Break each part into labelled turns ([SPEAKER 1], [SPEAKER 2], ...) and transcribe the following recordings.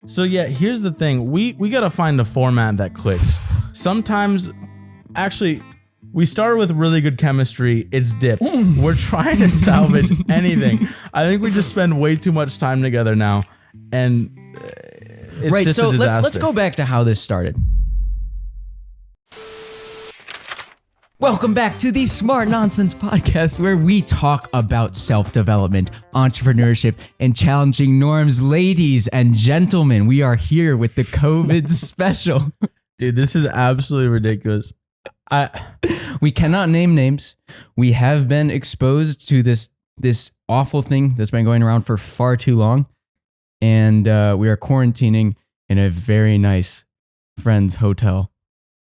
[SPEAKER 1] So yeah, here's the thing. We gotta find a format that clicks. Sometimes, actually, we started with really good chemistry. It's dipped. We're trying to salvage anything. I think we just spend way too much time together now, and it's
[SPEAKER 2] Right,
[SPEAKER 1] just
[SPEAKER 2] so
[SPEAKER 1] a disaster.
[SPEAKER 2] let's go back to how this started. Welcome back to the Smart Nonsense Podcast, where we talk about self-development, entrepreneurship, and challenging norms. Ladies and gentlemen, we are here with the COVID special.
[SPEAKER 1] Dude, this is absolutely ridiculous.
[SPEAKER 2] We cannot name names. We have been exposed to this awful thing that's been going around for far too long, and we are quarantining in a very nice friend's hotel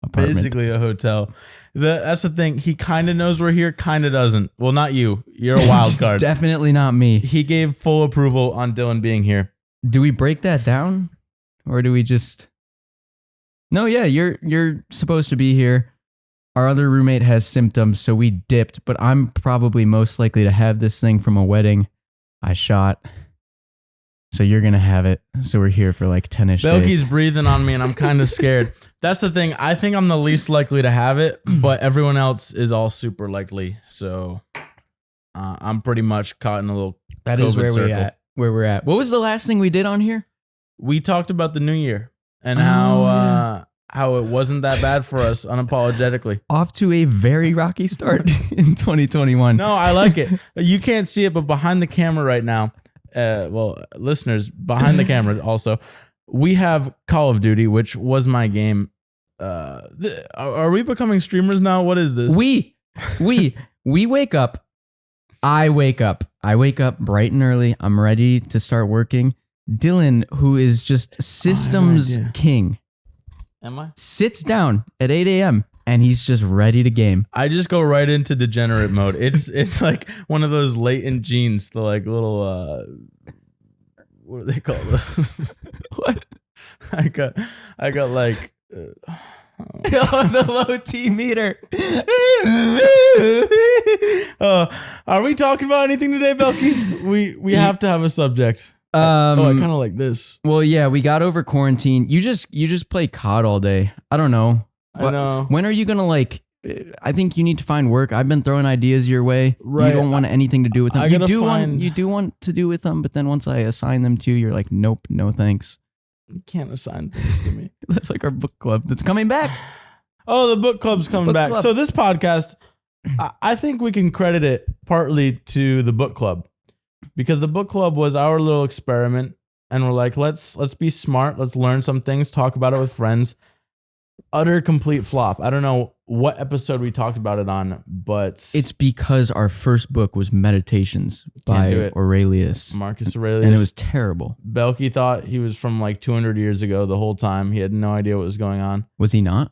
[SPEAKER 2] apartment.
[SPEAKER 1] Basically a hotel. That's the thing. He kind of knows we're here, kind of doesn't. Well, not you. You're a wild card.
[SPEAKER 2] Definitely not me.
[SPEAKER 1] He gave full approval on Dylan being here.
[SPEAKER 2] Do we break that down, or do we just? No, yeah, you're supposed to be here. Our other roommate has symptoms, so we dipped. But I'm probably most likely to have this thing from a wedding I shot. So you're gonna have it. So we're here for like 10-ish days.
[SPEAKER 1] Belky's breathing on me, and I'm kind of scared. That's the thing. I think I'm the least likely to have it, but everyone else is all super likely. So I'm pretty much caught in a little.
[SPEAKER 2] That
[SPEAKER 1] COVID
[SPEAKER 2] is where
[SPEAKER 1] circle.
[SPEAKER 2] we're at. What was the last thing we did on here?
[SPEAKER 1] We talked about the new year and how it wasn't that bad for us unapologetically.
[SPEAKER 2] Off to a very rocky start in 2021.
[SPEAKER 1] No, I like it. You can't see it, but behind the camera right now, well, listeners, behind the camera also, we have Call of Duty, which was my game. Are we becoming streamers now? What is this?
[SPEAKER 2] We wake up. I wake up bright and early. I'm ready to start working. Dylan, who is just systems king,
[SPEAKER 1] Am I?
[SPEAKER 2] sits down at 8 a.m. and he's just ready to game.
[SPEAKER 1] I just go right into degenerate mode. It's like one of those latent genes, the like little what are they called?
[SPEAKER 2] What?
[SPEAKER 1] I got like
[SPEAKER 2] On the low T meter.
[SPEAKER 1] Are we talking about anything today, Belky? We have to have a subject. I kind of like this.
[SPEAKER 2] Well, yeah, we got over quarantine. You just play COD all day. I don't know.
[SPEAKER 1] I know.
[SPEAKER 2] When are you gonna like? I think you need to find work. I've been throwing ideas your way.
[SPEAKER 1] Right.
[SPEAKER 2] You don't want anything to do with them.
[SPEAKER 1] I
[SPEAKER 2] You
[SPEAKER 1] gotta
[SPEAKER 2] do
[SPEAKER 1] find-
[SPEAKER 2] want to do with them, but then once I assign them to you, you're like, nope, no thanks.
[SPEAKER 1] You can't assign things to me.
[SPEAKER 2] That's like our book club that's coming back.
[SPEAKER 1] Oh, the book club's coming
[SPEAKER 2] Book
[SPEAKER 1] back.
[SPEAKER 2] club.
[SPEAKER 1] So this podcast, I think we can credit it partly to the book club, because the book club was our little experiment, and we're like, let's be smart, let's learn some things, talk about it with friends. Utter complete flop. I don't know what episode we talked about it on, but
[SPEAKER 2] It's because our first book was Meditations
[SPEAKER 1] Can't do
[SPEAKER 2] by
[SPEAKER 1] it.
[SPEAKER 2] Aurelius,
[SPEAKER 1] Marcus Aurelius.
[SPEAKER 2] and it was terrible.
[SPEAKER 1] Belky thought he was from like 200 years ago the whole time. He had no idea what was going on.
[SPEAKER 2] Was he not?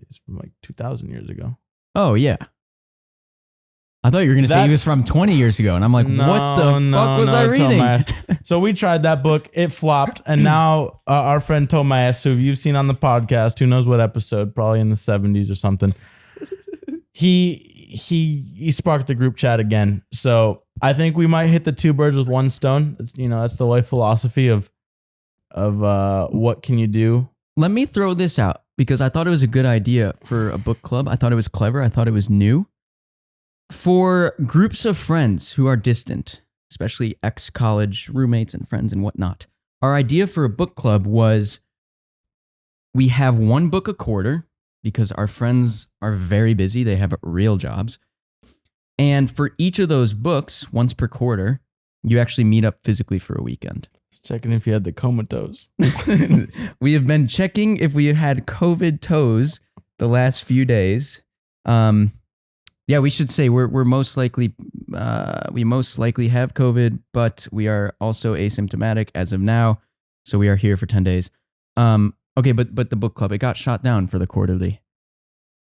[SPEAKER 1] He's from like 2,000 years ago.
[SPEAKER 2] Oh yeah. I thought you were gonna say he was
[SPEAKER 1] That's-
[SPEAKER 2] from 20 years ago, and I'm like, what the fuck was I reading?
[SPEAKER 1] Tomas. So we tried that book. It flopped. And now our friend Tomas, who you've seen on the podcast, who knows what episode, probably in the 70s or something, he sparked the group chat again. So I think we might hit the two birds with one stone. It's, that's the life philosophy of what can you do?
[SPEAKER 2] Let me throw this out because I thought it was a good idea for a book club. I thought it was clever. I thought it was new. For groups of friends who are distant, especially ex-college roommates and friends and whatnot, our idea for a book club was we have one book a quarter because our friends are very busy. They have real jobs. And for each of those books, once per quarter, you actually meet up physically for a weekend.
[SPEAKER 1] Checking if you had the comatose.
[SPEAKER 2] We have been checking if we had COVID toes the last few days. Yeah, we should say we're most likely we most likely have COVID, but we are also asymptomatic as of now. So we are here for 10 days. Okay, but the book club, it got shot down for the quarterly.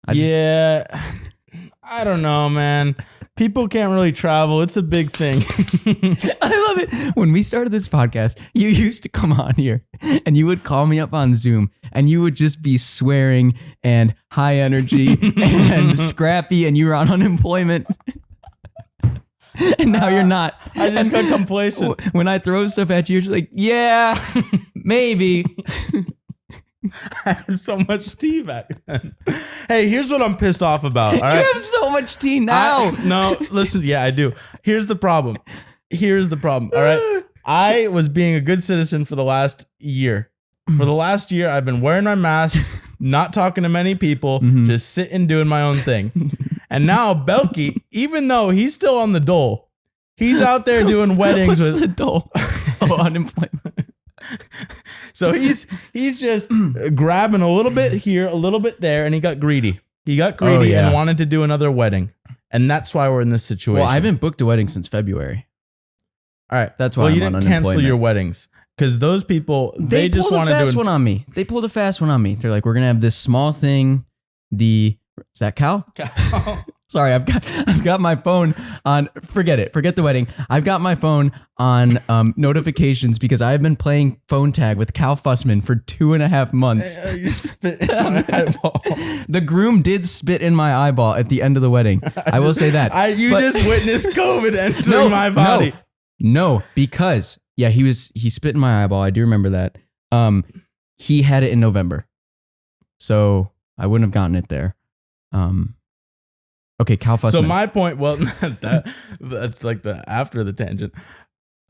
[SPEAKER 1] I don't know, man. People can't really travel. It's a big thing.
[SPEAKER 2] I love it. When we started this podcast, you used to come on here and you would call me up on Zoom and you would just be swearing and high energy and scrappy and you were on unemployment. And now you're not.
[SPEAKER 1] I just got complacent.
[SPEAKER 2] When I throw stuff at you, you're just like, yeah, maybe.
[SPEAKER 1] I had so much tea back then. Hey, here's what I'm pissed off about. All right?
[SPEAKER 2] You have so much tea now.
[SPEAKER 1] No, listen. Yeah, I do. Here's the problem. All right. I was being a good citizen for the last year. For the last year, I've been wearing my mask, not talking to many people, just sitting doing my own thing. And now Belky, even though he's still on the dole, he's out there doing weddings with
[SPEAKER 2] the dole. Oh, unemployment.
[SPEAKER 1] So he's just grabbing a little bit here, a little bit there, and he got greedy. And wanted to do another wedding. And that's why we're in this situation.
[SPEAKER 2] Well, I haven't booked a wedding since February.
[SPEAKER 1] All right.
[SPEAKER 2] That's why
[SPEAKER 1] you didn't cancel your weddings. Because those people, they just want to do
[SPEAKER 2] a fast one on me. They pulled a fast one on me. They're like, we're going to have this small thing. Is that Cal? Sorry, I've got my phone on. Forget it. Forget the wedding. I've got my phone on notifications because I've been playing phone tag with Cal Fussman for 2.5 months.
[SPEAKER 1] You spit in my eyeball.
[SPEAKER 2] The groom did spit in my eyeball at the end of the wedding. I will say that.
[SPEAKER 1] You just witnessed COVID entering my body.
[SPEAKER 2] No, because he spit in my eyeball. I do remember that. He had it in November, so I wouldn't have gotten it there. Okay, Cal Fussman.
[SPEAKER 1] So my point, that's like the after the tangent.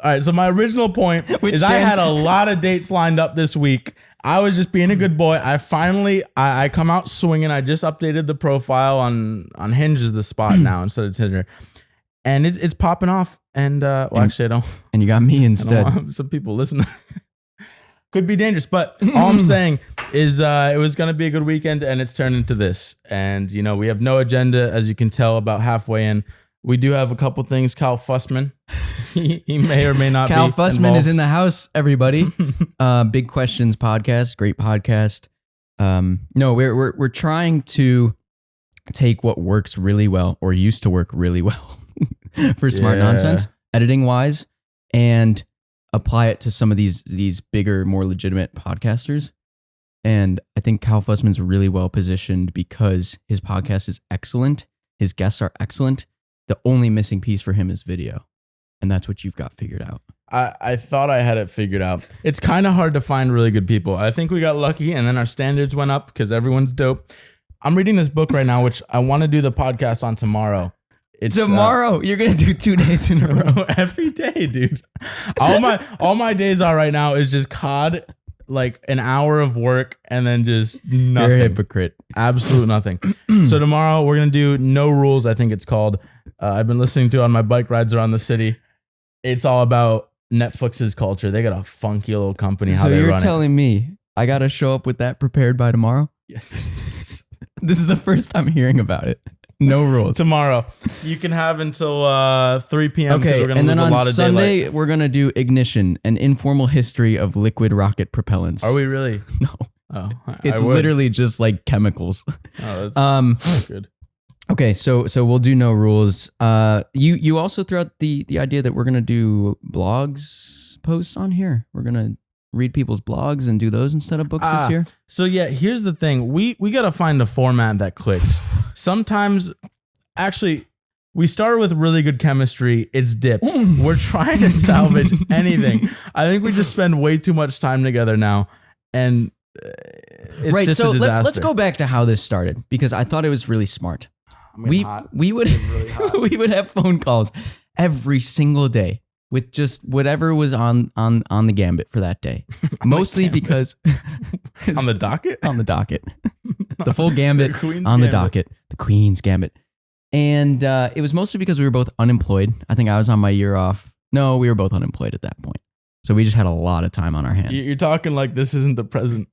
[SPEAKER 1] All right, so my original point is I had a lot of dates lined up this week. I was just being a good boy. I come out swinging. I just updated the profile on Hinge is the spot now instead of Tinder. And it's popping off. And actually I don't.
[SPEAKER 2] And you got me instead.
[SPEAKER 1] Some people listen. Could be dangerous, but all I'm saying is it was going to be a good weekend and it's turned into this. And, we have no agenda, as you can tell about halfway in. We do have a couple things. Cal Fussman, he may or may not
[SPEAKER 2] Cal
[SPEAKER 1] be
[SPEAKER 2] Fussman
[SPEAKER 1] involved.
[SPEAKER 2] is in the house, everybody. Big Questions podcast, great podcast. No, we're trying to take what works really well or used to work really well for Smart Nonsense, editing wise, and apply it to some of these bigger, more legitimate podcasters. And I think Cal Fussman's really well positioned because his podcast is excellent. His guests are excellent. The only missing piece for him is video. And that's what you've got figured out.
[SPEAKER 1] I thought I had it figured out. It's kind of hard to find really good people. I think we got lucky and then our standards went up because everyone's dope. I'm reading this book right now, which I want to do the podcast on tomorrow. It's
[SPEAKER 2] tomorrow. You're gonna do 2 days in a row.
[SPEAKER 1] Every day, dude. All my days are right now is just COD, like an hour of work and then just nothing.
[SPEAKER 2] You're a hypocrite.
[SPEAKER 1] Absolute nothing. So tomorrow we're gonna do No Rules, I think it's called. I've been listening to it on my bike rides around the city. It's all about Netflix's culture. They got a funky little company.
[SPEAKER 2] So you're telling me I gotta show up with that prepared by tomorrow?
[SPEAKER 1] Yes.
[SPEAKER 2] This is the first time hearing about it. No rules.
[SPEAKER 1] Tomorrow. You can have until 3 p.m.
[SPEAKER 2] Okay,
[SPEAKER 1] we're gonna
[SPEAKER 2] and then
[SPEAKER 1] lose
[SPEAKER 2] on
[SPEAKER 1] a lot of
[SPEAKER 2] Sunday,
[SPEAKER 1] daylight.
[SPEAKER 2] we're going to do Ignition, an informal history of liquid rocket propellants.
[SPEAKER 1] Are we really?
[SPEAKER 2] No.
[SPEAKER 1] Oh,
[SPEAKER 2] It's literally just like chemicals.
[SPEAKER 1] Oh, that's good.
[SPEAKER 2] Okay, so we'll do No Rules. You also threw out the idea that we're going to do blogs posts on here. We're going to read people's blogs and do those instead of books this year.
[SPEAKER 1] So yeah, here's the thing. We got to find a format that clicks. Sometimes, actually, we started with really good chemistry. It's dipped. We're trying to salvage anything. I think we just spend way too much time together now. And it's
[SPEAKER 2] right,
[SPEAKER 1] just
[SPEAKER 2] so
[SPEAKER 1] a disaster.
[SPEAKER 2] let's go back to how this started because I thought it was really smart. We would we would have phone calls every single day with just whatever was on the gambit for that day. Mostly because
[SPEAKER 1] on the docket?
[SPEAKER 2] On the docket. The full gambit
[SPEAKER 1] The
[SPEAKER 2] on the docket. The Queen's Gambit. And it was mostly because we were both unemployed. I think I was on my year off. No, we were both unemployed at that point. So we just had a lot of time on our hands.
[SPEAKER 1] You're talking like this isn't the present.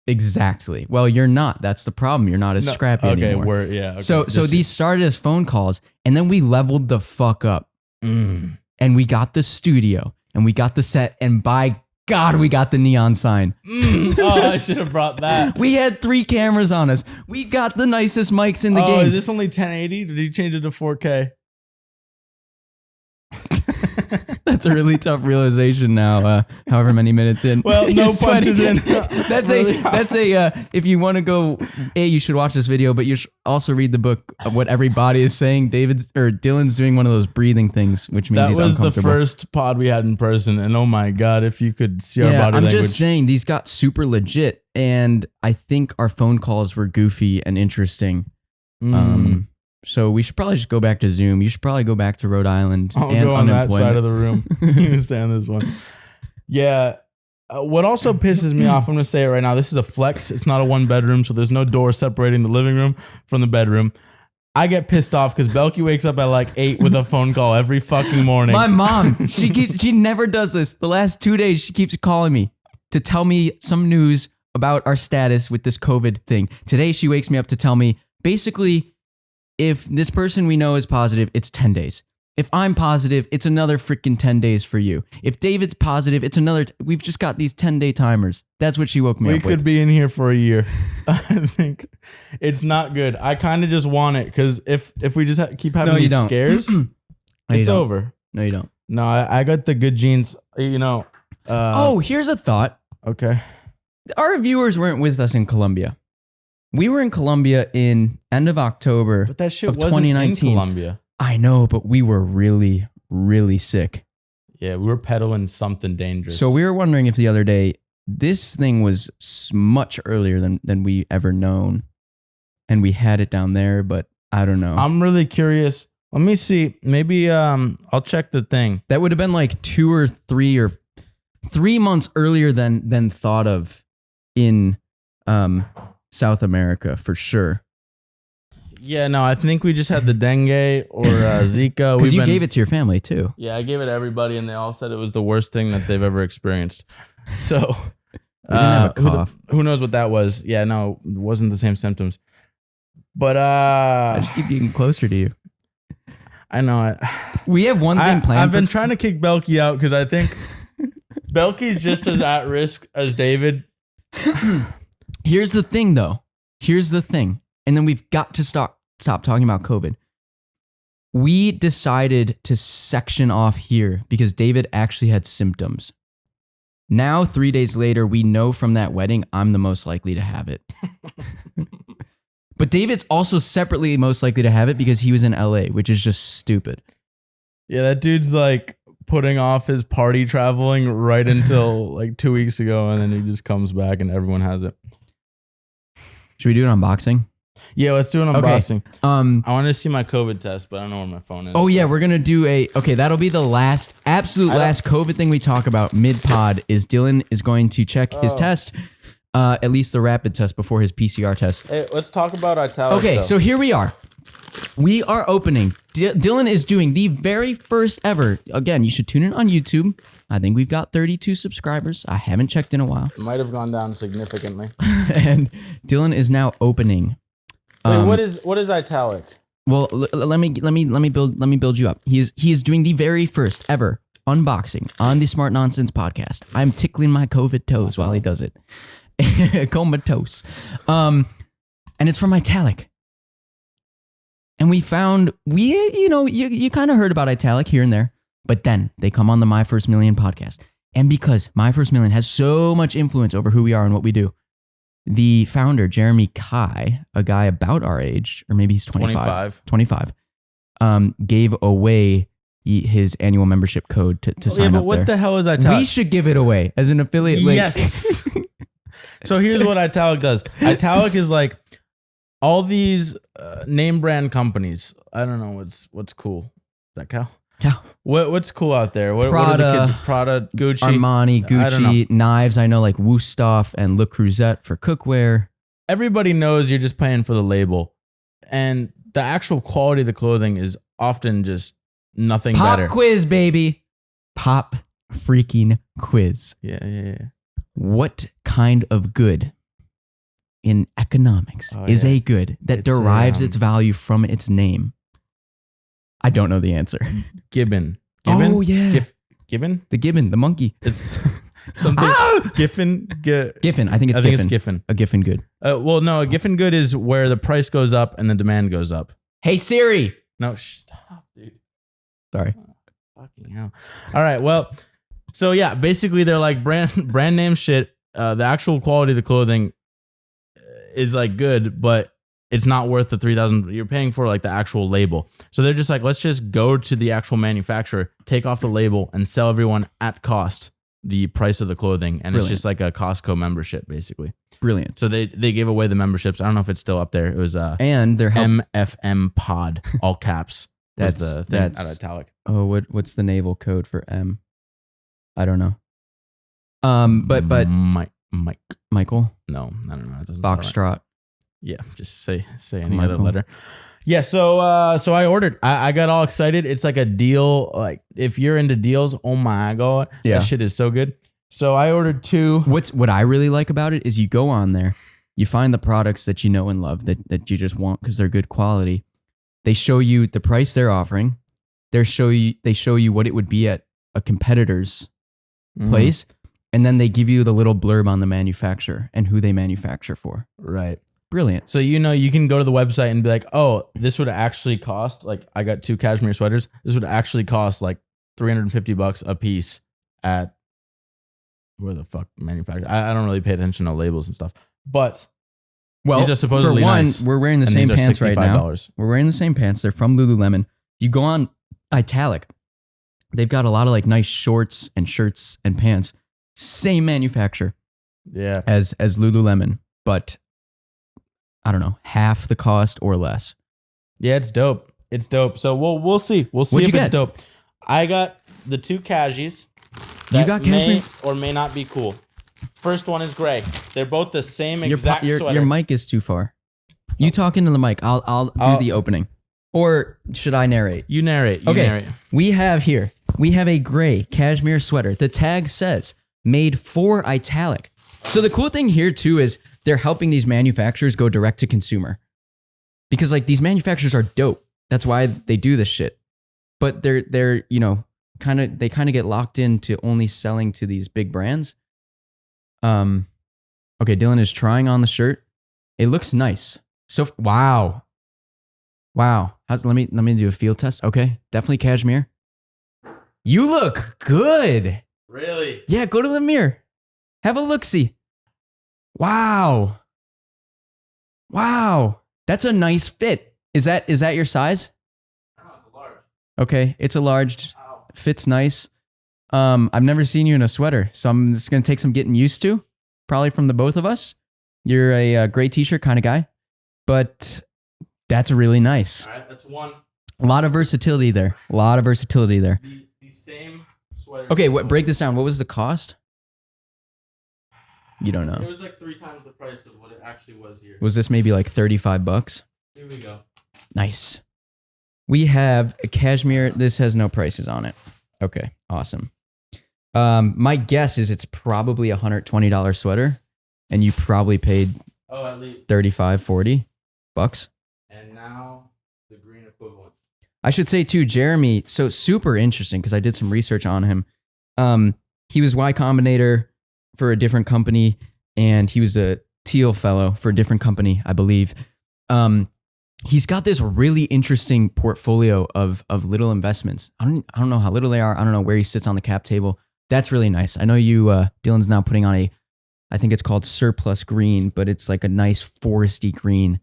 [SPEAKER 2] Exactly. Well, you're not. That's the problem. You're not as scrappy anymore.
[SPEAKER 1] Okay.
[SPEAKER 2] So these started as phone calls, and then we leveled the fuck up. And we got the studio, and we got the set, and by God, we got the neon sign.
[SPEAKER 1] Oh, I should have brought that.
[SPEAKER 2] We had 3 cameras on us. We got the nicest mics in the
[SPEAKER 1] Oh,
[SPEAKER 2] game.
[SPEAKER 1] is this only 1080? Did you change it to 4K?
[SPEAKER 2] That's a really tough realization now. However many minutes in.
[SPEAKER 1] Well, no
[SPEAKER 2] You're sweating.
[SPEAKER 1] punches in.
[SPEAKER 2] That's if you want to go, you should watch this video, but you should also read the book of what everybody is saying. Dylan's doing one of those breathing things, which means he's uncomfortable.
[SPEAKER 1] That was the first pod we had in person, and oh my God, if you could see our body language.
[SPEAKER 2] I'm just saying, these got super legit, and I think our phone calls were goofy and interesting. So we should probably just go back to Zoom. You should probably go back to Rhode Island.
[SPEAKER 1] I'll go on that side of the room. You stay on this one. Yeah. What also pisses me off, I'm going to say it right now. This is a flex. It's not a 1-bedroom, so there's no door separating the living room from the bedroom. I get pissed off because Belky wakes up at like 8 with a phone call every fucking morning.
[SPEAKER 2] My mom, she never does this. The last 2 days, she keeps calling me to tell me some news about our status with this COVID thing. Today, she wakes me up to tell me, basically, if this person we know is positive, it's 10 days. If I'm positive, it's another freaking 10 days for you. If David's positive, it's another. We've just got these 10-day timers. That's what she woke me up with.
[SPEAKER 1] We could be in here for a year. I think it's not good. I kind of just want it because if we just keep having these scares, it's over.
[SPEAKER 2] No, you don't.
[SPEAKER 1] No, I got the good genes.
[SPEAKER 2] Here's a thought.
[SPEAKER 1] Okay.
[SPEAKER 2] Our viewers weren't with us in Colombia. We were in Colombia in end of October
[SPEAKER 1] but that shit
[SPEAKER 2] of
[SPEAKER 1] wasn't
[SPEAKER 2] 2019.
[SPEAKER 1] in Colombia.
[SPEAKER 2] I know, but we were really, really sick.
[SPEAKER 1] Yeah, we were peddling something dangerous.
[SPEAKER 2] So we were wondering if the other day, this thing was much earlier than we ever known. And we had it down there, but I don't know.
[SPEAKER 1] I'm really curious. Let me see. Maybe I'll check the thing.
[SPEAKER 2] That would have been like 2 or 3 months earlier than thought of in South America for sure.
[SPEAKER 1] Yeah, no, I think we just had the dengue or Zika.
[SPEAKER 2] Because you gave it to your family too.
[SPEAKER 1] Yeah, I gave it to everybody, and they all said it was the worst thing that they've ever experienced. So,
[SPEAKER 2] we didn't have a cough.
[SPEAKER 1] Who knows what that was? Yeah, no, it wasn't the same symptoms. But
[SPEAKER 2] I just keep getting closer to you.
[SPEAKER 1] I know.
[SPEAKER 2] We have one thing planned.
[SPEAKER 1] I've been trying to kick Belky out because I think Belky's just as at risk as David.
[SPEAKER 2] Here's the thing, though. Here's the thing. And then we've got to stop talking about COVID. We decided to section off here because David actually had symptoms. Now, 3 days later, we know from that wedding, I'm the most likely to have it. But David's also separately most likely to have it because he was in LA, which is just stupid.
[SPEAKER 1] Yeah, that dude's like putting off his party traveling right until like 2 weeks ago, and then he just comes back and everyone has it.
[SPEAKER 2] Should we do an unboxing?
[SPEAKER 1] Yeah, let's do an unboxing.
[SPEAKER 2] Okay.
[SPEAKER 1] I want to see my COVID test, but I don't know where my phone is.
[SPEAKER 2] Oh, yeah, we're going to do that'll be the absolute last COVID thing we talk about mid-pod is Dylan is going to check his test, at least the rapid test before his PCR test.
[SPEAKER 1] Hey, let's talk about Italic.
[SPEAKER 2] Okay, so here we are. We are opening. Dylan is doing the very first ever. Again, you should tune in on YouTube. I think we've got 32 subscribers. I haven't checked in a while.
[SPEAKER 1] It might have gone down significantly.
[SPEAKER 2] And Dylan is now opening.
[SPEAKER 1] Wait, what is Italic?
[SPEAKER 2] Well, let me build you up. He is doing the very first ever unboxing on the Smart Nonsense podcast. I'm tickling my COVID toes while he does it. Comatose. And it's from Italic. And we found, you kind of heard about Italic here and there, but then they come on the My First Million podcast. And because My First Million has so much influence over who we are and what we do, the founder, Jeremy Kai, a guy about our age, or maybe he's 25, gave away his annual membership code to sign up there.
[SPEAKER 1] What the hell is Italic?
[SPEAKER 2] We should give it away as an affiliate link.
[SPEAKER 1] Yes. So here's what Italic does. Italic is like all these name brand companies. I don't know what's cool. Is that cow?
[SPEAKER 2] Cow.
[SPEAKER 1] What's cool out there? What
[SPEAKER 2] Prada,
[SPEAKER 1] are the kids? Prada, Gucci,
[SPEAKER 2] Armani, Gucci, knives. I know like Wusthof and Le Creuset for cookware.
[SPEAKER 1] Everybody knows you're just paying for the label, and the actual quality of the clothing is often just nothing better.
[SPEAKER 2] Pop quiz, baby. Pop freaking quiz.
[SPEAKER 1] Yeah.
[SPEAKER 2] What kind of good in economics is a good that derives its value from its name? I don't know the answer.
[SPEAKER 1] Gibbon.
[SPEAKER 2] Oh, yeah.
[SPEAKER 1] Gibbon?
[SPEAKER 2] The gibbon, the monkey.
[SPEAKER 1] It's something. Giffen.
[SPEAKER 2] Giffen. I think it's Giffen. A Giffen good.
[SPEAKER 1] Well, no, a Giffen good is where the price goes up and the demand goes up.
[SPEAKER 2] Hey, Siri.
[SPEAKER 1] No, stop, dude.
[SPEAKER 2] Sorry.
[SPEAKER 1] Fucking hell. All right. Well, so yeah, basically they're like brand name shit. The actual quality of the clothing is like good, but it's not worth the 3,000 you're paying for, like the actual label. So they're just like, let's just go to the actual manufacturer, take off the label, and sell everyone at cost the price of the clothing. And
[SPEAKER 2] Brilliant.
[SPEAKER 1] It's just like a Costco membership, basically.
[SPEAKER 2] Brilliant.
[SPEAKER 1] So they gave away the memberships. I don't know if it's still up there. It was
[SPEAKER 2] And they're
[SPEAKER 1] MFM pod, all caps. Was the thing
[SPEAKER 2] that's
[SPEAKER 1] out of Italic.
[SPEAKER 2] Oh, what's the naval code for M? I don't know. But
[SPEAKER 1] Mike.
[SPEAKER 2] Michael
[SPEAKER 1] No, I don't know. It doesn't sound right.
[SPEAKER 2] Foxtrot.
[SPEAKER 1] Yeah, just say any
[SPEAKER 2] Michael.
[SPEAKER 1] other letter. Yeah, so I ordered. I got all excited. It's like a deal. Like if you're into deals, oh my god,
[SPEAKER 2] Yeah.
[SPEAKER 1] that shit is so good. So I ordered 2.
[SPEAKER 2] What I really like about it is you go on there, you find the products that you know and love that you just want because they're good quality. They show you the price they're offering. They show you what it would be at a competitor's place, and then they give you the little blurb on the manufacturer and who they manufacture for.
[SPEAKER 1] Right.
[SPEAKER 2] Brilliant.
[SPEAKER 1] So you can go to the website and be like, oh, this would actually cost, like I got 2 cashmere sweaters. This would actually cost like $350 a piece at where the fuck manufacturer. I don't really pay attention to labels and stuff, but
[SPEAKER 2] Well,
[SPEAKER 1] these are supposedly
[SPEAKER 2] for one,
[SPEAKER 1] nice.
[SPEAKER 2] we're wearing the
[SPEAKER 1] And
[SPEAKER 2] same
[SPEAKER 1] these are
[SPEAKER 2] pants right now.
[SPEAKER 1] $65.
[SPEAKER 2] We're wearing the same pants. They're from Lululemon. You go on Italic. They've got a lot of like nice shorts and shirts and pants. Same manufacturer
[SPEAKER 1] Yeah.
[SPEAKER 2] as Lululemon, but I don't know, half the cost or less.
[SPEAKER 1] Yeah, it's dope. It's dope. So we'll see. We'll see
[SPEAKER 2] What'd
[SPEAKER 1] if
[SPEAKER 2] you
[SPEAKER 1] it's
[SPEAKER 2] get?
[SPEAKER 1] dope. I got the 2 Cashies.
[SPEAKER 2] You
[SPEAKER 1] That
[SPEAKER 2] got
[SPEAKER 1] may
[SPEAKER 2] cashmere?
[SPEAKER 1] or may not be cool. First one is gray. They're both the same
[SPEAKER 2] Your
[SPEAKER 1] exact sweater.
[SPEAKER 2] your mic is too far. You talk into the mic. I'll do the opening. Or should I narrate?
[SPEAKER 1] You narrate. You
[SPEAKER 2] Okay.
[SPEAKER 1] narrate.
[SPEAKER 2] We have a gray cashmere sweater. The tag says made for Italic. So the cool thing here too is they're helping these manufacturers go direct to consumer. Because like these manufacturers are dope. That's why they do this shit. But they're kind of get locked into only selling to these big brands. Okay, Dylan is trying on the shirt. It looks nice. So wow. Let me do a field test. Okay, definitely cashmere. You look good.
[SPEAKER 1] Really?
[SPEAKER 2] Yeah, go to the mirror. Have a look-see. Wow. That's a nice fit. Is that your size?
[SPEAKER 1] No, it's a large.
[SPEAKER 2] Okay, it's a large.
[SPEAKER 1] Ow.
[SPEAKER 2] Fits nice. I've never seen you in a sweater, so I'm just gonna take some getting used to. Probably from the both of us. You're a gray t-shirt kind of guy, but that's really nice.
[SPEAKER 1] All right, that's one.
[SPEAKER 2] A lot of versatility there.
[SPEAKER 1] The same sweater.
[SPEAKER 2] Okay, break this down. What was the cost? You don't
[SPEAKER 1] It
[SPEAKER 2] know.
[SPEAKER 1] was like 3 times the price of what it actually was here.
[SPEAKER 2] Was this maybe like $35?
[SPEAKER 1] Here we go.
[SPEAKER 2] Nice. We have a cashmere. This has no prices on it. Okay, awesome. My guess is it's probably a $120 sweater, and you probably paid
[SPEAKER 1] Oh, at least.
[SPEAKER 2] $35, $40.
[SPEAKER 1] And now the green equivalent.
[SPEAKER 2] I should say too, Jeremy. So super interesting because I did some research on him. He was Y Combinator for a different company, and he was a Teal fellow for a different company, I believe. He's got this really interesting portfolio of little investments. I don't know how little they are. I don't know where he sits on the cap table. That's really nice. I know you, Dylan's now putting on I think it's called surplus green, but it's like a nice foresty green.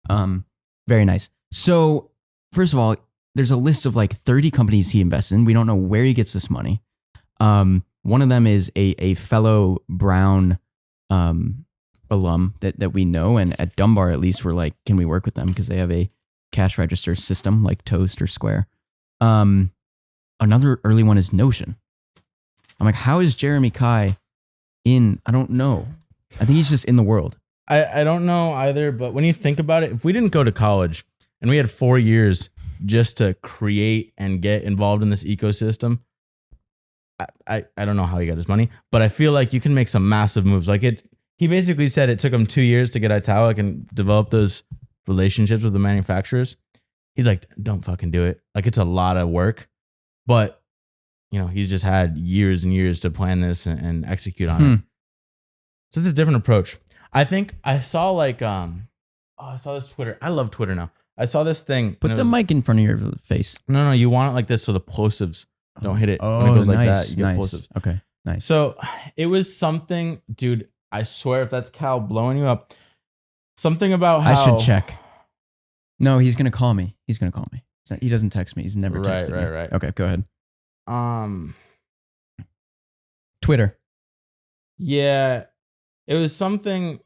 [SPEAKER 2] Very nice. So first of all, there's a list of like 30 companies he invests in. We don't know where he gets this money. One of them is a fellow Brown alum that we know. And at Dunbar, at least, we're like, can we work with them? Because they have a cash register system like Toast or Square. Another early one is Notion. I'm like, how is Jeremy Kai in? I don't know. I think he's just in the world.
[SPEAKER 1] I don't know either, but when you think about it, if we didn't go to college and we had 4 years just to create and get involved in this ecosystem, I don't know how he got his money, but I feel like you can make some massive moves. Like he basically said it took him 2 years to get Italic and develop those relationships with the manufacturers. He's like, don't fucking do it. Like it's a lot of work, but he's just had years and years to plan this and execute on it. So it's a different approach. I think I saw I saw this Twitter. I love Twitter now. I saw this thing.
[SPEAKER 2] Put the mic in front of your face.
[SPEAKER 1] No, you want it like this so the plosives Don't hit it when it goes like that. You get plosives.
[SPEAKER 2] Okay, nice.
[SPEAKER 1] So it was something, dude. I swear, if that's Cal blowing you up, something about how
[SPEAKER 2] I should check. No, he's gonna call me. He doesn't text me. He's never texted me.
[SPEAKER 1] Right.
[SPEAKER 2] Okay, go ahead.
[SPEAKER 1] Um,
[SPEAKER 2] Twitter.
[SPEAKER 1] Yeah, it was something.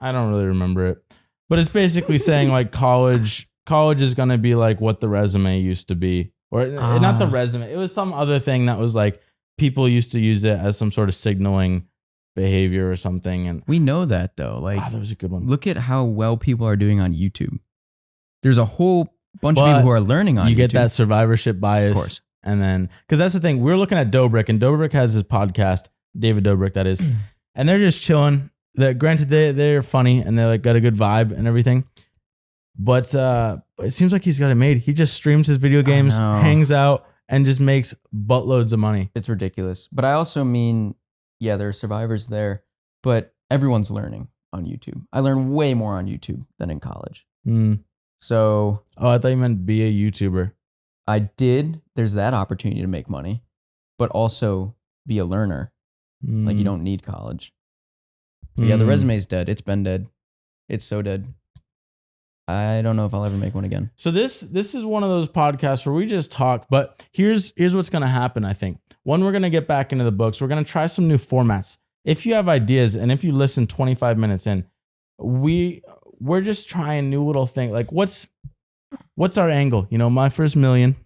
[SPEAKER 1] I don't really remember it, but it's basically saying like college is gonna be like what the resume used to be, or not the resume. It was some other thing that was like people used to use it as some sort of signaling behavior or something. And
[SPEAKER 2] we know that though. Like
[SPEAKER 1] that was a good one.
[SPEAKER 2] Look at how well people are doing on YouTube. There's a whole bunch of people who are learning on YouTube. You
[SPEAKER 1] get that survivorship bias. Of course. And then, because that's the thing, we're looking at Dobrik, and Dobrik has his podcast, David Dobrik, that is, and they're just chilling. Granted, they're funny and they like got a good vibe and everything, but it seems like he's got it made. He just streams his video games, hangs out, and just makes buttloads of money.
[SPEAKER 2] It's ridiculous. But I also mean, yeah, there are survivors there, but everyone's learning on YouTube. I learned way more on YouTube than in college. So,
[SPEAKER 1] I thought you meant be a YouTuber.
[SPEAKER 2] I did. There's that opportunity to make money, but also be a learner. Like you don't need college. But yeah, the resume's dead. It's been dead. It's so dead. I don't know if I'll ever make one again.
[SPEAKER 1] So this is one of those podcasts where we just talk, but here's what's going to happen, I think. One, we're going to get back into the books. We're going to try some new formats. If you have ideas and if you listen 25 minutes in, we're just trying new little things. Like what's our angle? You know, My First Million,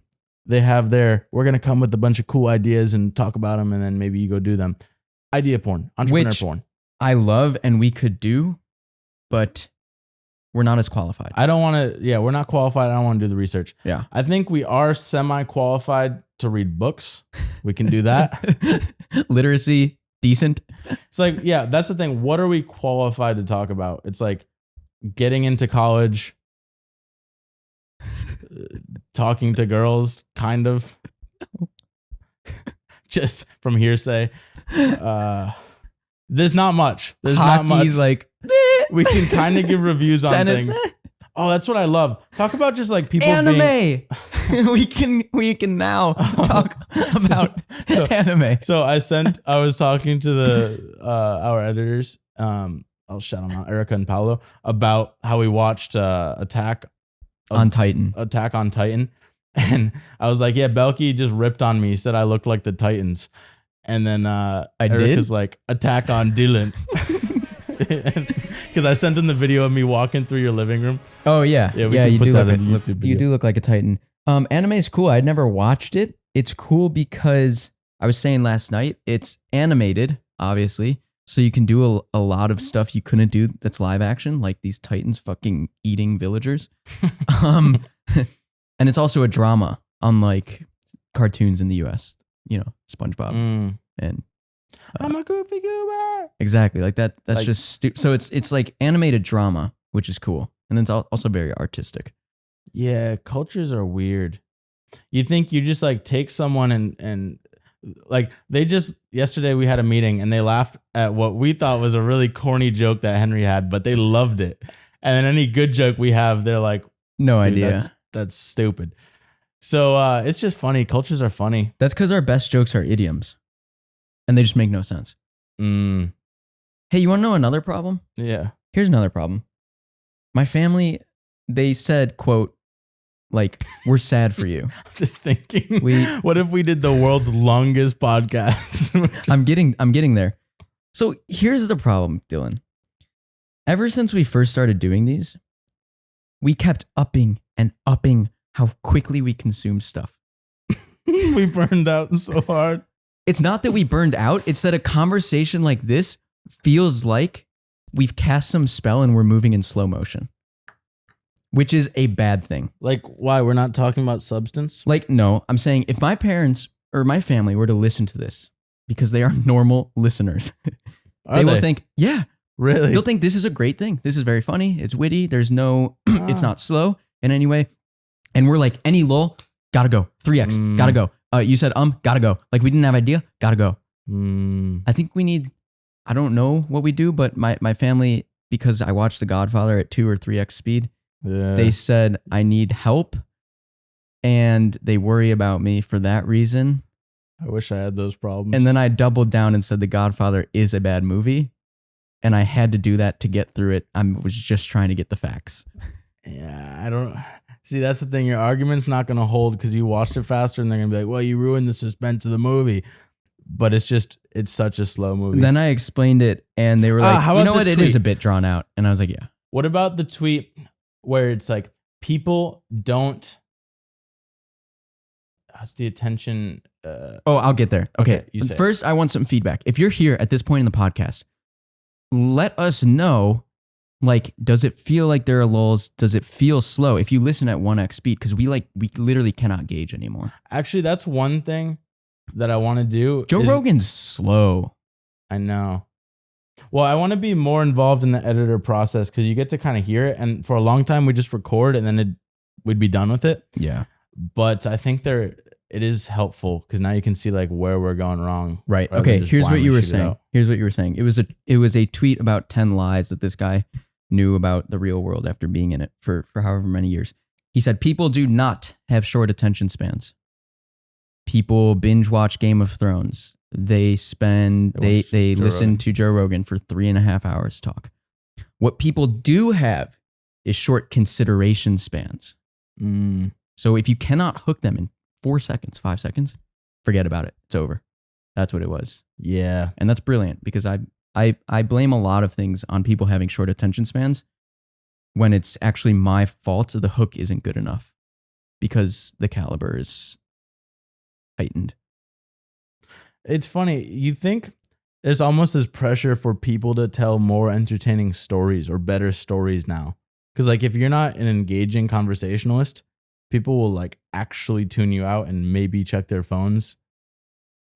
[SPEAKER 1] they have we're going to come with a bunch of cool ideas and talk about them, and then maybe you go do them. Idea porn, entrepreneur porn.
[SPEAKER 2] I love and we could do, but we're not as qualified.
[SPEAKER 1] I don't want to, we're not qualified. I don't want to do the research.
[SPEAKER 2] Yeah.
[SPEAKER 1] I think we are semi-qualified to read books. We can do that.
[SPEAKER 2] Literacy, decent.
[SPEAKER 1] It's like, yeah, that's the thing. What are we qualified to talk about? It's like getting into college, talking to girls, kind of. Just from hearsay. There's not much. There's not much.
[SPEAKER 2] Like
[SPEAKER 1] we can kind of give reviews on
[SPEAKER 2] tennis.
[SPEAKER 1] Things. Oh, that's what I love. Talk about just like people
[SPEAKER 2] anime. we can now talk about anime.
[SPEAKER 1] So I was talking to our editors. I'll shout them out, Erica and Paolo, about how we watched Attack on Titan. And I was like, yeah, Belky just ripped on me. He said I looked like the Titans. And then Erica's like, Attack on Dylan. Because I sent him the video of me walking through your living room.
[SPEAKER 2] Oh, yeah. Yeah, you do look like a Titan. Anime is cool. I'd never watched it. It's cool because I was saying last night, it's animated, obviously. So you can do a lot of stuff you couldn't do that's live action, like these Titans fucking eating villagers. And it's also a drama, unlike cartoons in the US, you know, SpongeBob and
[SPEAKER 1] I'm a goofy goober.
[SPEAKER 2] Exactly, like that. That's like, just stupid. So it's like animated drama, which is cool, and then it's also very artistic.
[SPEAKER 1] Yeah, cultures are weird. You think you just like take someone and like they just yesterday we had a meeting and they laughed at what we thought was a really corny joke that Henry had, but they loved it. And then any good joke we have, they're like,
[SPEAKER 2] no idea.
[SPEAKER 1] That's stupid. So it's just funny. Cultures are funny.
[SPEAKER 2] That's because our best jokes are idioms. And they just make no sense. Hey, you want to know another problem?
[SPEAKER 1] Yeah.
[SPEAKER 2] Here's another problem. My family, they said, quote, like, we're sad for you.
[SPEAKER 1] I'm just thinking, what if we did the world's longest podcast?
[SPEAKER 2] I'm getting there. So here's the problem, Dylan. Ever since we first started doing these, we kept upping and upping how quickly we consume stuff.
[SPEAKER 1] We burned out so hard.
[SPEAKER 2] It's not that we burned out. It's that a conversation like this feels like we've cast some spell and we're moving in slow motion, which is a bad thing.
[SPEAKER 1] Like, why? We're not talking about substance?
[SPEAKER 2] Like, no, I'm saying if my parents or my family were to listen to this, because they are normal listeners, they will think, yeah,
[SPEAKER 1] really?
[SPEAKER 2] They'll think this is a great thing. This is very funny. It's witty. There's no, it's not slow in any way. And we're like, any lull, gotta go. 3X, gotta go. You said, gotta go. Like we didn't have idea, gotta go. I think we need, I don't know what we do, but my family, because I watched The Godfather at 2 or 3X speed, they said, I need help and they worry about me for that reason.
[SPEAKER 1] I wish I had those problems.
[SPEAKER 2] And then I doubled down and said The Godfather is a bad movie. And I had to do that to get through it. I was just trying to get the facts.
[SPEAKER 1] Yeah, I don't see. That's the thing. Your argument's not going to hold because you watched it faster, and they're going to be like, "Well, you ruined the suspense of the movie." But it's such a slow movie.
[SPEAKER 2] Then I explained it, and they were like, "You know what? It is a bit drawn out." And I was like, "Yeah."
[SPEAKER 1] What about the tweet where it's like people don't? How's the attention?
[SPEAKER 2] I'll get there. Okay.
[SPEAKER 1] You say
[SPEAKER 2] First, I want some feedback. If you're here at this point in the podcast, let us know. Like, does it feel like there are lulls? Does it feel slow? If you listen at 1x speed, because we literally cannot gauge anymore.
[SPEAKER 1] Actually, that's one thing that I want to do.
[SPEAKER 2] Joe Rogan's slow.
[SPEAKER 1] I know. Well, I want to be more involved in the editor process because you get to kind of hear it. And for a long time, we just record and then we'd be done with it.
[SPEAKER 2] Yeah.
[SPEAKER 1] But I think it is helpful because now you can see like where we're going wrong.
[SPEAKER 2] Right. Okay. Here's what you were saying. It was a tweet about 10 lies that this guy knew about the real world after being in it for however many years. He said, people do not have short attention spans. People binge watch Game of Thrones. They listen to Joe Rogan for 3.5 hours talk. What people do have is short consideration spans. So if you cannot hook them in 4 seconds, 5 seconds, forget about it. It's over. That's what it was.
[SPEAKER 1] Yeah.
[SPEAKER 2] And that's brilliant because I blame a lot of things on people having short attention spans when it's actually my fault the hook isn't good enough because the caliber is heightened.
[SPEAKER 1] It's funny. You think there's almost this pressure for people to tell more entertaining stories or better stories now. Because like if you're not an engaging conversationalist, people will like actually tune you out and maybe check their phones.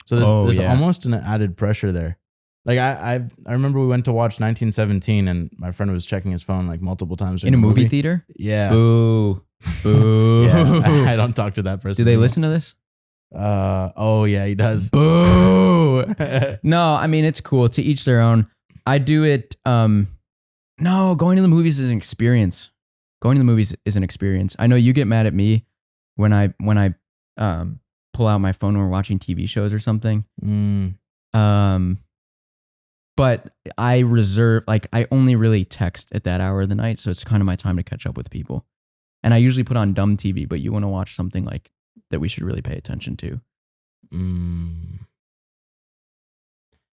[SPEAKER 1] So there's almost an added pressure there. Like I remember we went to watch 1917 and my friend was checking his phone like multiple times
[SPEAKER 2] in a movie theater.
[SPEAKER 1] Yeah.
[SPEAKER 2] Boo.
[SPEAKER 1] Yeah, I don't talk to that person.
[SPEAKER 2] Do they listen to this?
[SPEAKER 1] Oh yeah, he does.
[SPEAKER 2] Boo. No, I mean it's cool. To each their own. I do it. No, going to the movies is an experience. Going to the movies is an experience. I know you get mad at me when I pull out my phone when we're watching TV shows or something. But I only really text at that hour of the night, so it's kind of my time to catch up with people. And I usually put on dumb TV, but you want to watch something like that we should really pay attention to.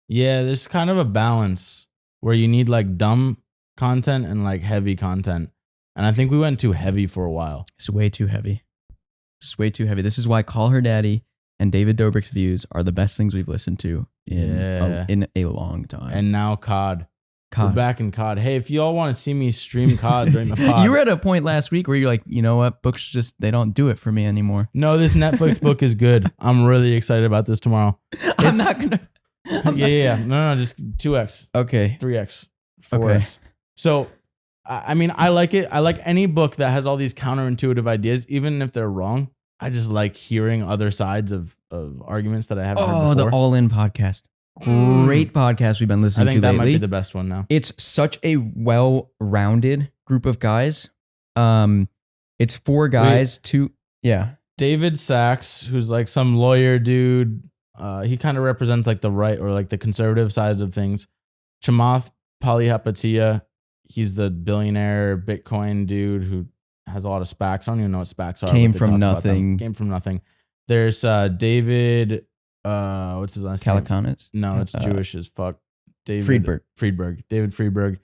[SPEAKER 1] Yeah, there's kind of a balance where you need like dumb content and like heavy content. And I think we went too heavy for a while.
[SPEAKER 2] It's way too heavy. This is why Call Her Daddy and David Dobrik's views are the best things we've listened to in a long time.
[SPEAKER 1] And now COD. We're back in COD. Hey, if you all want to see me stream COD during the pod.
[SPEAKER 2] You were at a point last week where you're like, you know what? Books they don't do it for me anymore.
[SPEAKER 1] No, this Netflix book is good. I'm really excited about this tomorrow.
[SPEAKER 2] I'm not going to.
[SPEAKER 1] Yeah. No, just 2x.
[SPEAKER 2] Okay.
[SPEAKER 1] 3x. 4x.
[SPEAKER 2] Okay.
[SPEAKER 1] So, I mean, I like it. I like any book that has all these counterintuitive ideas, even if they're wrong. I just like hearing other sides of arguments that I haven't heard before.
[SPEAKER 2] The All In podcast. Great podcast we've been listening to lately.
[SPEAKER 1] I think that might be the best one now.
[SPEAKER 2] It's such a well-rounded group of guys. It's 4 guys,
[SPEAKER 1] David Sachs, who's like some lawyer dude. He kind of represents like the right or like the conservative side of things. Chamath Palihapitiya, he's the billionaire Bitcoin dude who has a lot of SPACs. I don't even know what SPACs are.
[SPEAKER 2] Came from nothing. There's David,
[SPEAKER 1] what's his last name?
[SPEAKER 2] Calacanis?
[SPEAKER 1] No, it's Jewish as fuck. David
[SPEAKER 2] Friedberg.
[SPEAKER 1] David Friedberg.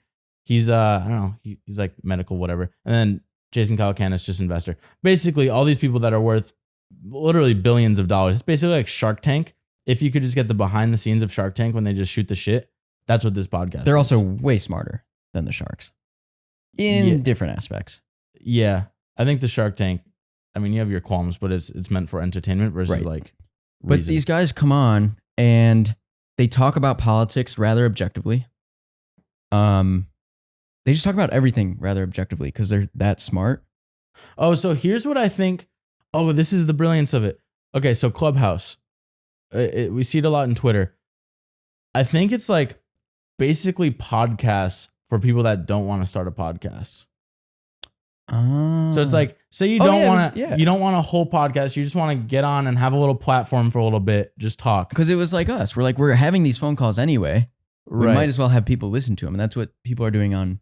[SPEAKER 1] He's I don't know. He's like medical whatever. And then Jason Calacanis, just investor. Basically, all these people that are worth literally billions of dollars. It's basically like Shark Tank. If you could just get the behind the scenes of Shark Tank when they just shoot the shit, that's what this podcast is.
[SPEAKER 2] They're also way smarter than the sharks in different aspects.
[SPEAKER 1] Yeah. I think the Shark Tank, I mean, you have your qualms, but it's meant for entertainment versus like reason.
[SPEAKER 2] But these guys come on and they talk about politics rather objectively. They just talk about everything rather objectively because they're that smart.
[SPEAKER 1] Oh, so here's what I think. Oh, this is the brilliance of it. Okay, so Clubhouse. We see it a lot in Twitter. I think it's like basically podcasts for people that don't want to start a podcast.
[SPEAKER 2] Oh.
[SPEAKER 1] So it's like, say you
[SPEAKER 2] Oh,
[SPEAKER 1] don't
[SPEAKER 2] yeah,
[SPEAKER 1] want to,
[SPEAKER 2] yeah.
[SPEAKER 1] you don't want a whole podcast. You just want to get on and have a little platform for a little bit, just talk.
[SPEAKER 2] Because it was like us. We're having these phone calls anyway. We might as well have people listen to them, and that's what people are doing on.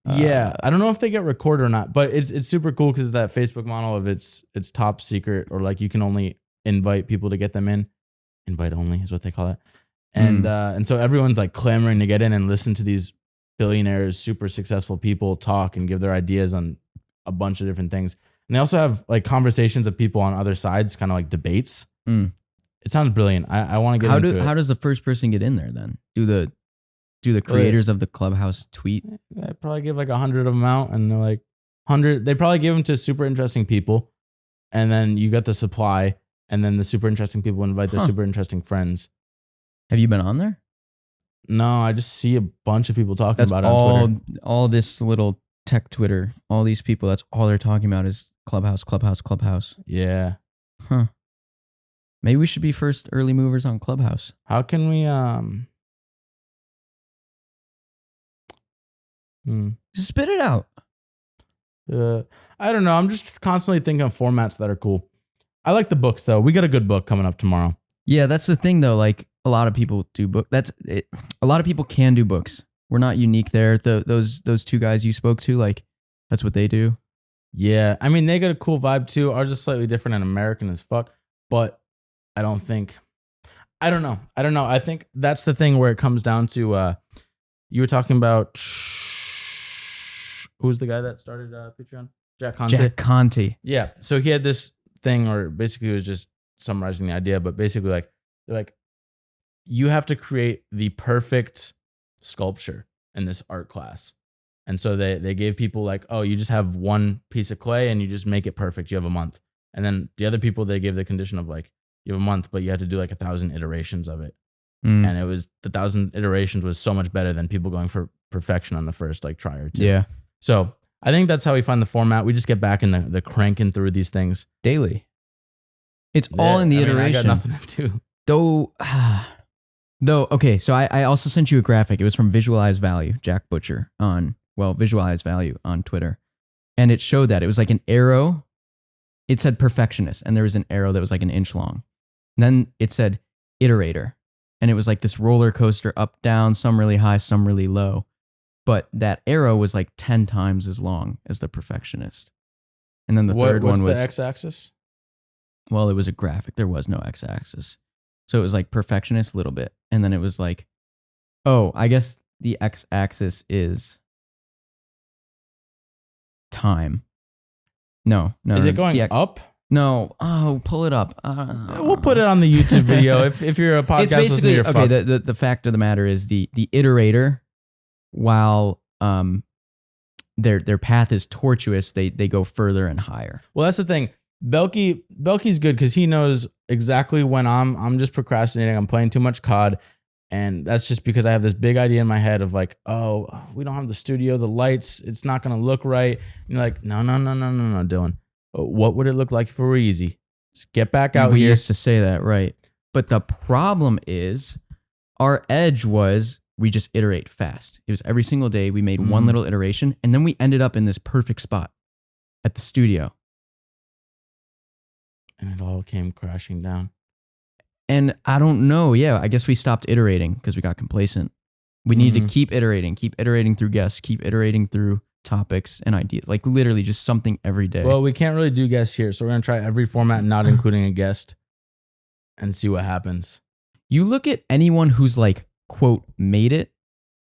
[SPEAKER 1] Yeah, I don't know if they get recorded or not, but it's super cool because that Facebook model of it's top secret, or like you can only invite people to get them in. Invite only is what they call it. And so everyone's like clamoring to get in and listen to these billionaires, super successful people talk and give their ideas on a bunch of different things. And they also have like conversations of people on other sides, kind of like debates. It sounds brilliant. I want to get into it.
[SPEAKER 2] How does the first person get in there then? Do the creators of the Clubhouse tweet?
[SPEAKER 1] They probably give like 100 of them out, and they're like 100. They probably give them to super interesting people, and then you get the supply, and then the super interesting people invite their super interesting friends.
[SPEAKER 2] Have you been on there?
[SPEAKER 1] No, I just see a bunch of people talking about it on Twitter.
[SPEAKER 2] All this little tech Twitter, all these people, that's all they're talking about is Clubhouse.
[SPEAKER 1] Yeah.
[SPEAKER 2] Huh. Maybe we should be first early movers on Clubhouse.
[SPEAKER 1] How can we
[SPEAKER 2] Just spit it out.
[SPEAKER 1] I don't know. I'm just constantly thinking of formats that are cool. I like the books though. We got a good book coming up tomorrow.
[SPEAKER 2] Yeah, that's the thing though. Like a lot of people do book. That's it. A lot of people can do books. We're not unique there. Those two guys you spoke to, like that's what they do.
[SPEAKER 1] Yeah, I mean they got a cool vibe too. Ours is slightly different and American as fuck, but I don't know. I think that's the thing where it comes down to. You were talking about who's the guy that started Patreon? Jack Conte.
[SPEAKER 2] Jack Conte.
[SPEAKER 1] Yeah. So he had this thing, or basically it was just summarizing the idea, but basically they're like, you have to create the perfect sculpture in this art class. And so they gave people like, oh, you just have one piece of clay and you just make it perfect. You have a month. And then the other people, they gave the condition of like, you have a month, but you had to do like 1,000 iterations of it. And it was the 1,000 iterations was so much better than people going for perfection on the first like try or two.
[SPEAKER 2] Yeah.
[SPEAKER 1] So I think that's how we find the format. We just get back in the cranking through these things
[SPEAKER 2] daily. It's all in the iteration.
[SPEAKER 1] I got nothing to
[SPEAKER 2] do. Though, okay, so I also sent you a graphic. It was from Visualize Value, Jack Butcher Visualize Value on Twitter. And it showed that. It was like an arrow. It said perfectionist, and there was an arrow that was like an inch long. And then it said iterator. And it was like this roller coaster up, down, some really high, some really low. But that arrow was like 10 times as long as the perfectionist. And then the third one was...
[SPEAKER 1] What's the x-axis?
[SPEAKER 2] Well, it was a graphic. There was no x-axis. So it was like perfectionist a little bit. And then it was like, oh, I guess the x-axis is time. No.
[SPEAKER 1] Is it going up?
[SPEAKER 2] No. Oh, pull it up.
[SPEAKER 1] We'll put it on the YouTube video. If you're a podcast listener, you're fucked.
[SPEAKER 2] Okay, the fact of the matter is the iterator, while their path is tortuous, they go further and higher.
[SPEAKER 1] Well, that's the thing. Belky's good because he knows exactly when I'm just procrastinating. I'm playing too much COD. And that's just because I have this big idea in my head of like, oh, we don't have the studio, the lights, it's not going to look right. And you're like, no, Dylan. What would it look like if it were easy? Just get back out here.
[SPEAKER 2] We used to say that, right? But the problem is our edge was we just iterate fast. It was every single day we made one little iteration, and then we ended up in this perfect spot at the studio.
[SPEAKER 1] And it all came crashing down.
[SPEAKER 2] And I don't know. Yeah, I guess we stopped iterating because we got complacent. We need to keep iterating through guests, keep iterating through topics and ideas, like literally just something every day.
[SPEAKER 1] Well, we can't really do guests here, so we're gonna try every format, not including a guest, and see what happens.
[SPEAKER 2] You look at anyone who's like quote made it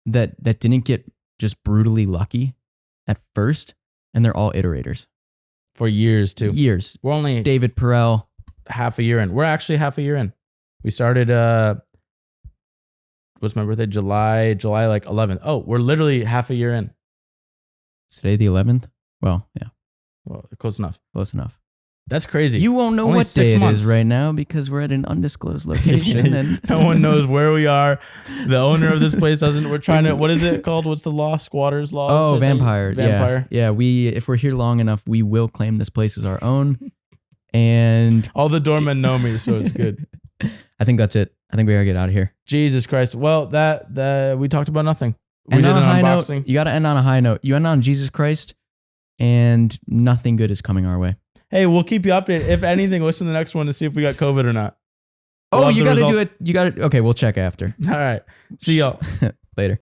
[SPEAKER 2] that didn't get just brutally lucky at first, and they're all iterators
[SPEAKER 1] for years too.
[SPEAKER 2] Years.
[SPEAKER 1] We're only
[SPEAKER 2] David Perel
[SPEAKER 1] half a year in. We're actually half a year in. We started. What's my birthday? July like 11th. Oh, we're literally half a year in.
[SPEAKER 2] Today the 11th? Well, yeah.
[SPEAKER 1] Well, close enough.
[SPEAKER 2] Close enough.
[SPEAKER 1] That's crazy.
[SPEAKER 2] You won't know
[SPEAKER 1] Only
[SPEAKER 2] what
[SPEAKER 1] 6
[SPEAKER 2] day
[SPEAKER 1] months.
[SPEAKER 2] it is right now because we're at an undisclosed location. And
[SPEAKER 1] no one knows where we are. The owner of this place doesn't. We're trying to. What is it called? What's the law? Squatters law?
[SPEAKER 2] Oh, vampire. Yeah. If we're here long enough, we will claim this place as our own. And
[SPEAKER 1] all the doormen know me, so it's good.
[SPEAKER 2] I think that's it. I think we gotta get out of here.
[SPEAKER 1] Jesus Christ. Well, that we talked about nothing. We
[SPEAKER 2] End
[SPEAKER 1] did
[SPEAKER 2] on
[SPEAKER 1] an
[SPEAKER 2] a high
[SPEAKER 1] unboxing.
[SPEAKER 2] note. You gotta end on a high note. You end on Jesus Christ. and nothing good is coming our way.
[SPEAKER 1] Hey, we'll keep you updated. If anything, listen to the next one to see if we got COVID or not.
[SPEAKER 2] Oh,
[SPEAKER 1] Love
[SPEAKER 2] you
[SPEAKER 1] the
[SPEAKER 2] got to do
[SPEAKER 1] results.
[SPEAKER 2] it. You got to. Okay, we'll check after.
[SPEAKER 1] All right. See y'all.
[SPEAKER 2] Later.